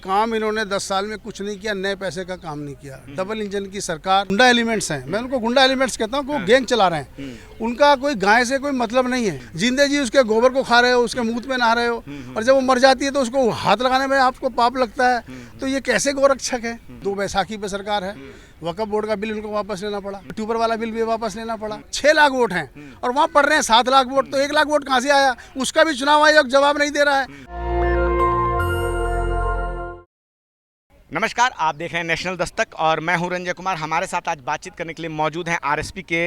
काम इन्होंने 10 साल में कुछ नहीं किया, नए पैसे का काम नहीं किया। डबल इंजन की सरकार, गुंडा एलिमेंट्स हैं, मैं उनको गुंडा एलिमेंट्स कहता हूँ, वो गैंग चला रहे हैं। उनका कोई गाय से कोई मतलब नहीं है। जिंदे जी उसके गोबर को खा रहे हो, उसके मुंह में नहा रहे हो, और जब वो मर जाती है तो उसको हाथ लगाने में आपको पाप लगता है। तो ये कैसे गोरक्षक है? 2 बैसाखी पे सरकार है, वक्फ बोर्ड का बिल उनको वापस लेना पड़ा, ट्यूबर वाला बिल भी वापस लेना पड़ा। 6 लाख वोट हैं और वहाँ पड़ रहे हैं 7 लाख वोट, तो 1 लाख वोट कहाँ से आया? उसका भी चुनाव आयोग जवाब नहीं दे रहा है। नमस्कार, आप देख रहे हैं नेशनल दस्तक और मैं हूं रंजय कुमार। हमारे साथ आज बातचीत करने के लिए मौजूद हैं आरएसपी के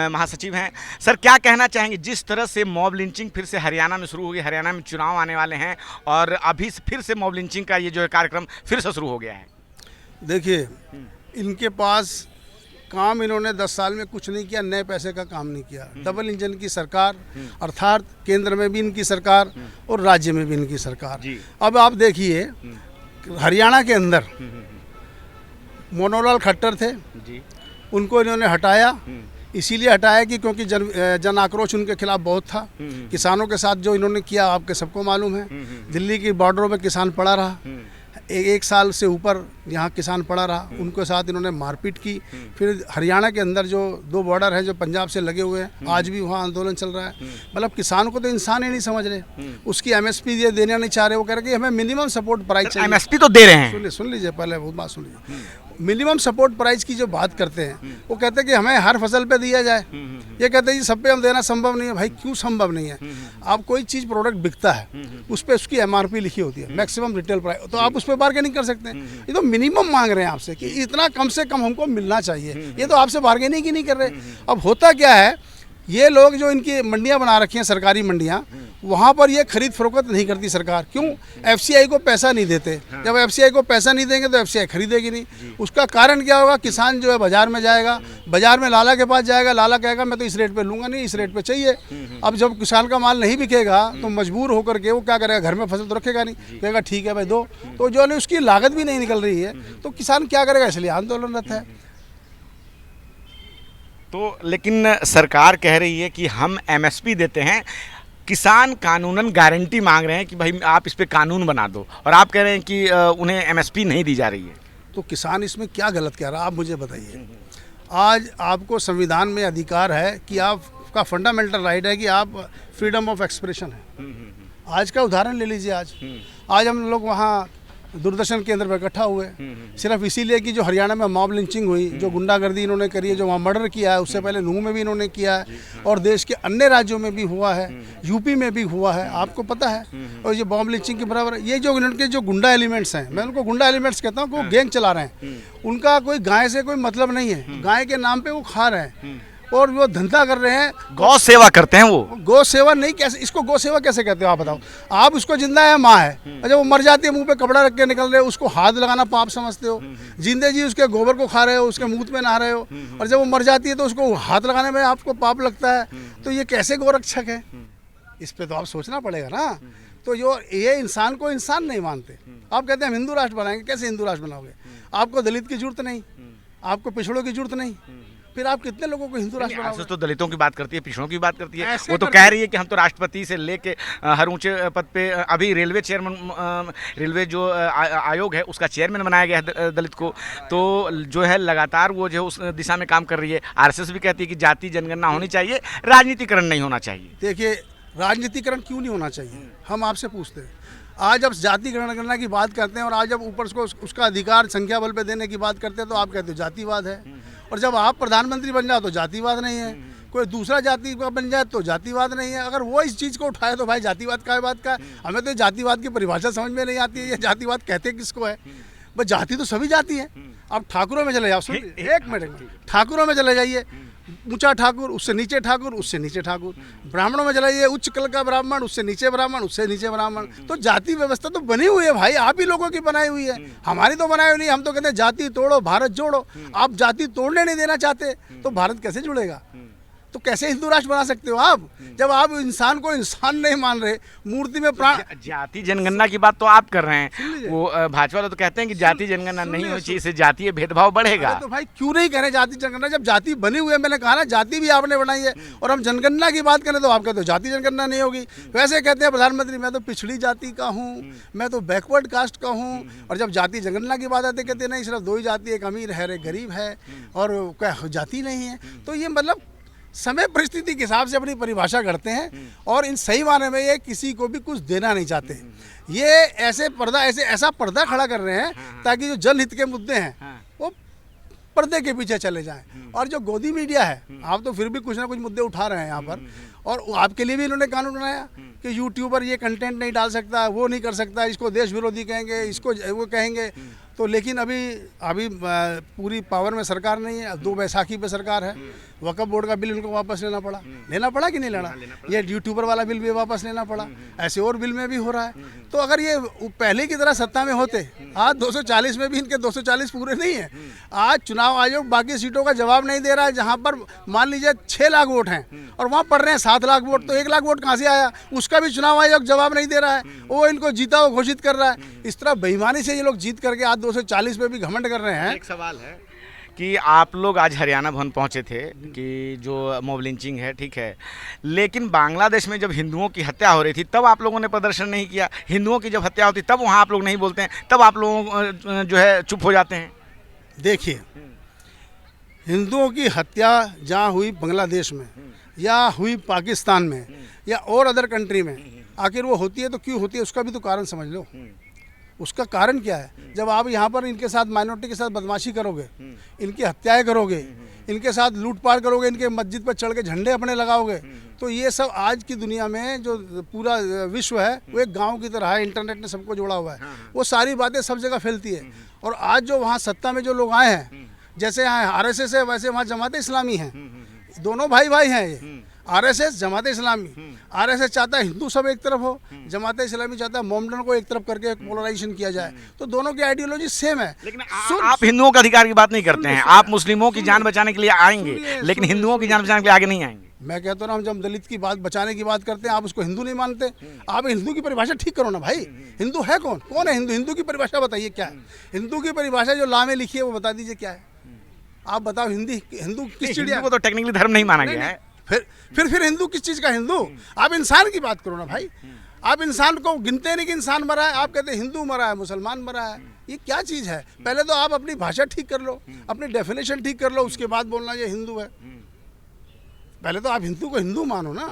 महासचिव हैं। सर, क्या कहना चाहेंगे? जिस तरह से मॉब लिंचिंग फिर से हरियाणा में शुरू हो गई, हरियाणा में चुनाव आने वाले हैं और अभी फिर से मॉब लिंचिंग का ये जो है कार्यक्रम फिर से शुरू हो गया है। देखिए, इनके पास काम इन्होंने 10 साल में कुछ नहीं किया, नए पैसे का काम नहीं किया। डबल इंजन की सरकार, अर्थात केंद्र में भी इनकी सरकार और राज्य में भी इनकी सरकार। अब आप देखिए, हरियाणा के अंदर मनोहर लाल खट्टर थे जी। उनको इन्होंने हटाया, इसीलिए हटाया कि क्योंकि जन आक्रोश उनके खिलाफ बहुत था। किसानों के साथ जो इन्होंने किया आपके सबको मालूम है। दिल्ली की बॉर्डरों में किसान पड़ा रहा, एक साल से ऊपर यहाँ किसान पड़ा रहा, उनके साथ इन्होंने मारपीट की। फिर हरियाणा के अंदर जो 2 बॉर्डर हैं जो पंजाब से लगे हुए हैं, आज भी वहाँ आंदोलन चल रहा है। मतलब किसान को तो इंसान ही नहीं समझ रहे, उसकी एमएसपी ये देना नहीं चाह रहे। वो कह रहे कि हमें मिनिमम सपोर्ट प्राइस चाहिए। एमएसपी तो दे रहे हैं। सुन लीजिए, पहले वो बात सुन लीजिए। मिनिमम सपोर्ट प्राइस की जो बात करते हैं, वो कहते हैं कि हमें हर फसल पे दिया जाए। ये कहते हैं जी सब पे हम देना संभव नहीं है। भाई क्यों संभव नहीं है? आप कोई चीज़ प्रोडक्ट बिकता है, उस पर उसकी एमआरपी लिखी होती है, मैक्सिमम रिटेल प्राइस, तो आप उस पर बार्गेनिंग कर सकते हैं। ये तो मिनिमम मांग रहे हैं आपसे कि इतना कम से कम हमको मिलना चाहिए। ये तो आपसे बार्गेनिंग ही नहीं कर रहे। अब होता क्या है, ये लोग जो इनकी मंडियां बना रखी हैं, सरकारी मंडियां, वहाँ पर ये खरीद फरोख्त नहीं करती सरकार। क्यों? एफसीआई को पैसा नहीं देते। जब एफसीआई को पैसा नहीं देंगे तो एफसीआई खरीदेगी नहीं। उसका कारण क्या होगा? किसान जो है बाजार में जाएगा, बाजार में लाला के पास जाएगा, लाला कहेगा मैं तो इस रेट पे लूँगा नहीं, इस रेट पे चाहिए। अब जब किसान का माल नहीं बिकेगा तो मजबूर होकर के वो क्या करेगा? घर में फसल तो रखेगा नहीं, कहेगा ठीक है भाई दो। तो जो है उसकी लागत भी नहीं निकल रही है, तो किसान क्या करेगा? इसलिए आंदोलनरत है। तो लेकिन सरकार कह रही है कि हम एमएसपी देते हैं, किसान कानूनन गारंटी मांग रहे हैं कि भाई आप इस पे कानून बना दो, और आप कह रहे हैं कि उन्हें एमएसपी नहीं दी जा रही है। तो किसान इसमें क्या गलत कह रहा है? आप मुझे बताइए। आज आपको संविधान में अधिकार है कि आपका फंडामेंटल राइट है कि आप फ्रीडम ऑफ एक्सप्रेशन है। आज का उदाहरण ले लीजिए। आज हम लोग वहाँ दूरदर्शन केंद्र पर इकट्ठा हुए सिर्फ इसीलिए कि जो हरियाणा में मॉब लिंचिंग हुई, जो गुंडागर्दी इन्होंने करी है, जो वहाँ मर्डर किया है, उससे पहले नूह में भी इन्होंने किया है और देश के अन्य राज्यों में भी हुआ है, यूपी में भी हुआ है, आपको पता है। और ये मॉब लिंचिंग के बराबर ये जो इनके जो गुंडा एलिमेंट्स हैं, मैं उनको गुंडा एलिमेंट्स कहता हूँ, वो गैंग चला रहे हैं। उनका कोई गाय से कोई मतलब नहीं है, गाय के नाम पर वो खा रहे हैं और वो धंधा कर रहे हैं। गौ सेवा करते हैं वो। गौ सेवा नहीं, कैसे इसको गौ सेवा कैसे कहते हो आप बताओ? आप उसको जिंदा है, माँ है, और जब वो मर जाती है मुंह पे कपड़ा रख के निकल रहे हो, उसको हाथ लगाना पाप समझते हो। जिंदे जी उसके गोबर को खा रहे हो, उसके मुंह में नहा रहे हो, और जब वो मर जाती है तो उसको हाथ लगाने में आपको पाप लगता है। तो ये कैसे गोरक्षक है? इस पे तो आप सोचना पड़ेगा ना। तो जो ये इंसान को इंसान नहीं मानते। आप कहते हैं हम हिंदू राष्ट्र बनाएंगे, कैसे हिंदू राष्ट्र बनाओगे? आपको दलित की जरूरत नहीं, आपको पिछड़ों की जरूरत नहीं, फिर आप कितने लोगों को हिंदू राष्ट्र बनाओगे? तो दलितों की बात करती है, पिछड़ों की बात करती है। वो तो कह रही है कि हम तो राष्ट्रपति से लेके हर ऊंचे पद पे, अभी रेलवे चेयरमैन, रेलवे जो आयोग है उसका चेयरमैन बनाया गया है दलित को। तो जो है लगातार वो जो उस दिशा में काम कर रही है। आरएसएस भी कहती है कि जाति जनगणना होनी चाहिए, राजनीतिकरण नहीं होना चाहिए। देखिए, राजनीतिकरण क्यों नहीं होना चाहिए, हम आपसे पूछते हैं। आज अब जाति गणना की बात करते हैं और आज जब ऊपर को उसका अधिकार संख्या बल पे देने की बात करते हैं तो आप कहते हो जातिवाद है। और जब आप प्रधानमंत्री बन जाओ तो जातिवाद नहीं है, कोई दूसरा जाति का बन जाए तो जातिवाद नहीं है। अगर वो इस चीज़ को उठाए तो भाई जातिवाद का बात का? हमें तो जातिवाद की परिभाषा समझ में नहीं आती है। ये जातिवाद कहते किसको है? बस जाति तो सभी जाति है। आप ठाकुरों में चले जाओ, सुन एक मिनट, ठाकुरों में चले जाइए, ऊंचा ठाकुर, उससे नीचे ठाकुर, उससे नीचे ठाकुर। ब्राह्मणों में चलाइए, उच्च कुल का ब्राह्मण, उससे नीचे ब्राह्मण, उससे नीचे ब्राह्मण। तो जाति व्यवस्था तो बनी हुई है भाई, आप ही लोगों की बनाई हुई है, हमारी तो बनाई हुई नहीं। हम तो कहते हैं जाति तोड़ो भारत जोड़ो। आप जाति तोड़ने नहीं देना चाहते तो भारत कैसे जुड़ेगा? तो कैसे हिंदू राष्ट्र बना सकते हो आप, जब आप इंसान को इंसान नहीं मान रहे, मूर्ति में प्राण। जाति जनगणना की बात तो आप कर रहे हैं, वो भाजपा वाले तो कहते हैं कि जाति जनगणना नहीं होनी चाहिए, इससे जातीय भेदभाव बढ़ेगा। तो भाई क्यों नहीं करें जाति जनगणना, जब जाति बनी हुई है, मैंने कहा ना जाति भी आपने बनाई है, और हम जनगणना की बात करें तो आप कहते हो जाति जनगणना नहीं होगी। वैसे कहते हैं प्रधानमंत्री मैं तो पिछड़ी जाति का हूँ, मैं तो बैकवर्ड कास्ट का हूँ, और जब जाति जनगणना की बात आती है कहते नहीं सिर्फ दो ही जाति, एक अमीर है एक गरीब है, और क्या जाति नहीं है। तो ये मतलब समय परिस्थिति के हिसाब से अपनी परिभाषा करते हैं, और इन सही मायने में ये किसी को भी कुछ देना नहीं चाहते। ये ऐसा पर्दा खड़ा कर रहे हैं ताकि जो जनहित के मुद्दे हैं वो पर्दे के पीछे चले जाएं। और जो गोदी मीडिया है, आप तो फिर भी कुछ ना कुछ मुद्दे उठा रहे हैं यहाँ पर, और आपके लिए भी इन्होंने कानून बनाया कि यूट्यूबर ये कंटेंट नहीं डाल सकता, वो नहीं कर सकता, इसको देश विरोधी कहेंगे, इसको वो कहेंगे। तो लेकिन अभी पूरी पावर में सरकार नहीं है, 2 बैसाखी पे सरकार है, वक्फ बोर्ड का बिल इनको वापस लेना पड़ा कि नहीं लेना, ये यूट्यूबर वाला बिल भी वापस लेना पड़ा, ऐसे और बिल में भी हो रहा है। तो अगर ये पहले की तरह सत्ता में होते, आज 240 में भी इनके 240 पूरे नहीं है। आज चुनाव आयोग बाकी सीटों का जवाब नहीं दे रहा है, जहाँ पर मान लीजिए 6 लाख वोट हैं और वहाँ पड़ रहे हैं 7 लाख वोट, तो 1 लाख वोट कहाँ से आया, उसका भी चुनाव आयोग जवाब नहीं दे रहा है, वो इनको जीता हुआ घोषित कर रहा है। इस तरह बेईमानी से ये लोग जीत करके आज 240 पे भी घमंड कर रहे हैं। एक सवाल है कि आप लोग आज हरियाणा भवन पहुंचे थे कि जो मॉब लिंचिंग है, ठीक है, लेकिन बांग्लादेश में जब हिंदुओं की हत्या हो रही थी तब आप लोगों ने प्रदर्शन नहीं किया, हिंदुओं की जब हत्या होती तब वहाँ आप लोग नहीं बोलते हैं, तब आप लोग जो है चुप हो जाते हैं। देखिए, हिंदुओं की हत्या जहाँ हुई बांग्लादेश में या हुई पाकिस्तान में या और अदर कंट्री में, आखिर वो होती है तो क्यों होती है, उसका भी तो कारण समझ लो। उसका कारण क्या है, जब आप यहाँ पर इनके साथ माइनॉरिटी के साथ बदमाशी करोगे, इनकी हत्याएं करोगे, इनके साथ लूटपाट करोगे, इनके मस्जिद पर चढ़ के झंडे अपने लगाओगे, तो ये सब आज की दुनिया में जो पूरा विश्व है वो एक गांव की तरह है, इंटरनेट ने सबको जोड़ा हुआ है, वो सारी बातें सब जगह फैलती है। और आज जो वहाँ सत्ता में जो लोग आए हैं, जैसे यहाँ RSS है वैसे वहाँ जमात इस्लामी है, दोनों भाई भाई हैं ये। RSS जमात इस्लामी, RSS चाहता है हिंदू सब एक तरफ हो, जमात इस्लामी चाहता है मोमडन को एक तरफ करके पोलराइजेशन किया जाए, तो दोनों की आइडियोलॉजी सेम है। लेकिन आप हिंदुओं का अधिकार की बात नहीं करते हैं, आप मुस्लिमों की जान बचाने के लिए आएंगे, लेकिन हिंदुओं की जान बचाने के लिए आगे नहीं आएंगे। मैं कहता हूँ ना, हम जब दलित की बात बचाने की बात करते हैं आप उसको हिंदू नहीं मानते। आप हिंदू की परिभाषा ठीक करो ना भाई, हिंदू है कौन, कौन है हिंदू, हिंदू की परिभाषा बताइए क्या है। हिंदू की परिभाषा जो ला में लिखी है वो बता दीजिए क्या है, आप बताओ। हिंदू किस चिड़िया को तो टेक्निकली धर्म नहीं माना गया है, फिर हिंदू किस चीज़ का हिंदू। आप इंसान की बात करो ना भाई, आप इंसान को गिनते नहीं कि इंसान मरा है, आप कहते हैं हिंदू मरा है, मुसलमान मरा है, ये क्या चीज़ है। पहले तो आप अपनी भाषा ठीक कर लो, अपनी डेफिनेशन ठीक कर लो, उसके बाद बोलना ये हिंदू है। पहले तो आप हिंदू को हिंदू मानो ना,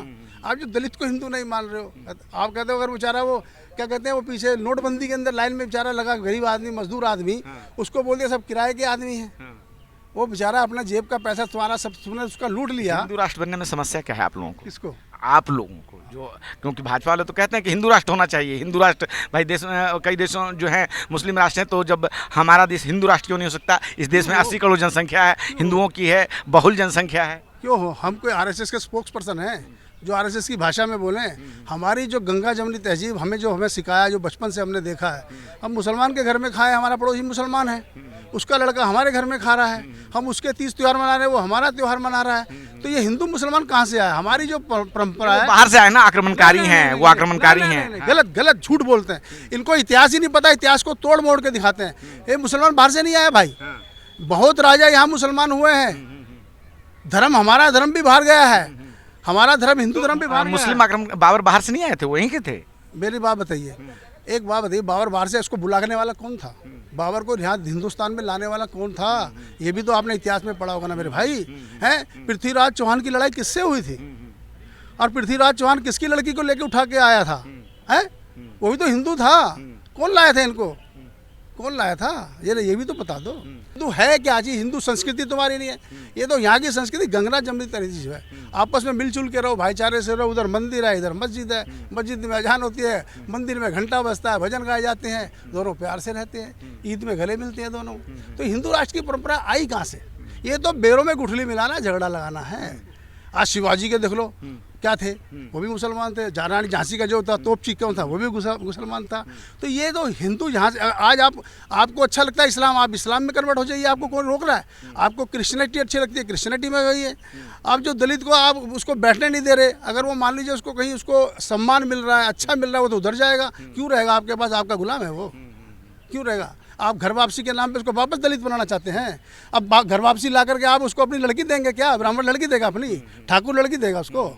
आप जो दलित को हिंदू नहीं मान रहे हो। आप कहते हो अगर बेचारा वो क्या कहते हैं, वो पीछे नोटबंदी के अंदर लाइन में बेचारा लगा, गरीब आदमी, मजदूर आदमी, उसको बोल दिया सब किराए के आदमी हैं, वो बेचारा अपना जेब का पैसा तुम्हारा सब तुमने उसका लूट लिया। हिंदू राष्ट्र बनने में समस्या क्या है आप लोगों को? किसको? आप लोगों को, जो क्योंकि भाजपा वाले तो कहते हैं कि हिंदू राष्ट्र होना चाहिए, हिंदू राष्ट्र। भाई देश में कई देशों जो है मुस्लिम राष्ट्र हैं, तो जब हमारा देश हिंदू राष्ट्र क्यों नहीं हो सकता? इस देश में 80 करोड़ जनसंख्या है, हिंदुओं की है, बहुल जनसंख्या है। क्यों हो, हम कोई RSS के स्पोक्स पर्सन हैं जो RSS की भाषा में बोलें? हमारी जो गंगा जमनी तहजीब हमें सिखाया, जो बचपन से हमने देखा है, हम मुसलमान के घर में खाए, हमारा पड़ोसी मुसलमान है, उसका लड़का हमारे घर में खा रहा है, हम उसके 30 त्यौहार मना रहे हैं, वो हमारा त्यौहार मना रहा है। तो ये हिंदू मुसलमान कहाँ से आया? हमारी जो परंपरा है बाहर से आए ना, आक्रमणकारी हैं, वो आक्रमणकारी हैं। गलत झूठ बोलते हैं, इनको इतिहास ही नहीं पता, इतिहास को तोड़ मोड़ के दिखाते हैं। ये मुसलमान बाहर से नहीं आया भाई, बहुत राजा यहाँ मुसलमान हुए हैं, धर्म हमारा धर्म भी बाहर गया है, हमारा धर्म हिंदू धर्म भी बाहर। मुस्लिम आक्रमण बाबर बाहर से नहीं आए थे, वो यहीं के थे। मेरी बात बताइए, एक बात बताइए, बाबर बाहर से इसको बुलाने वाला कौन था? बाबर को यहाँ हिंदुस्तान में लाने वाला कौन था? ये भी तो आपने इतिहास में पढ़ा होगा ना मेरे भाई। हैं, पृथ्वीराज चौहान की लड़ाई किससे हुई थी? और पृथ्वीराज चौहान किसकी लड़की को लेके उठा के आया था? हैं, वो भी तो हिंदू था। कौन लाया था इनको, कौन लाया था? ये भी तो बता दो। हिंदू है क्या चीज़? हिंदू संस्कृति तुम्हारी नहीं है, ये तो यहाँ की संस्कृति गंगा जमनी तहजीब है। आपस में मिलजुल के रहो, भाईचारे से रहो। उधर मंदिर है, इधर मस्जिद है, मस्जिद में अजान होती है, मंदिर में घंटा बजता है, भजन गाए जाते हैं, दोनों प्यार से रहते हैं, ईद में गले मिलते हैं दोनों। तो हिंदू राष्ट्र की परंपरा आई कहाँ से? ये तो बेरों में गुठली मिलाना, झगड़ा लगाना है। आज शिवाजी के देख लो, क्या थे, वो भी मुसलमान थे। रानी झांसी का जो था तोपची कौन था, वो भी मुसलमान था। तो ये तो हिंदू यहाँ से आज आपको अच्छा लगता है इस्लाम, आप इस्लाम में कन्वर्ट हो जाइए, आपको कौन रोक रहा है। आपको क्रिश्चियनिटी अच्छी लगती है, क्रिश्चियनिटी में गई है। आप जो दलित को आप उसको बैठने नहीं दे रहे, अगर वो मान लीजिए उसको कहीं उसको सम्मान मिल रहा है, अच्छा मिल रहा है, वो तो उधर जाएगा। क्यों रहेगा आपके पास, आपका गुलाम है वो, क्यों रहेगा। आप घर वापसी के नाम पे उसको वापस दलित बनाना चाहते हैं। अब घर वापसी ला करके आप उसको अपनी लड़की देंगे क्या, ब्राह्मण लड़की देगा अपनी, ठाकुर लड़की देगा उसको।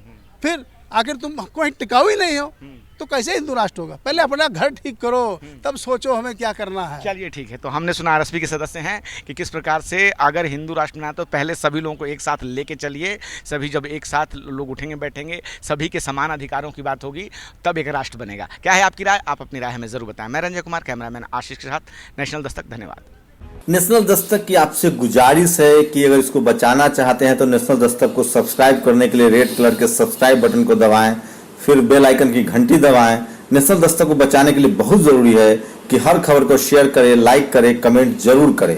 फिर आखिर तुम कोई टिकाऊ ही नहीं हो तो कैसे हिंदू राष्ट्र होगा। पहले अपना घर ठीक करो, तब सोचो हमें क्या करना है। चलिए ठीक है, तो हमने सुना आरएसपी के सदस्य हैं कि किस प्रकार से अगर हिंदू राष्ट्र बनाना तो पहले सभी लोगों को एक साथ लेके चलिए। सभी जब एक साथ लोग उठेंगे बैठेंगे, सभी के समान अधिकारों की बात होगी, तब एक राष्ट्र बनेगा। क्या है आपकी राय, आप अपनी राय हमें जरूर बताएं। मैं रंजय कुमार, कैमरामैन आशीष के साथ, नेशनल दस्तक। धन्यवाद। नेशनल दस्तक की आपसे गुजारिश है कि अगर इसको बचाना चाहते हैं तो नेशनल दस्तक को सब्सक्राइब करने के लिए रेड कलर के सब्सक्राइब बटन को दबाएं, फिर बेल आइकन की घंटी दबाएं। नेशनल दस्तक को बचाने के लिए बहुत जरूरी है कि हर खबर को शेयर करें, लाइक करें, कमेंट जरूर करें।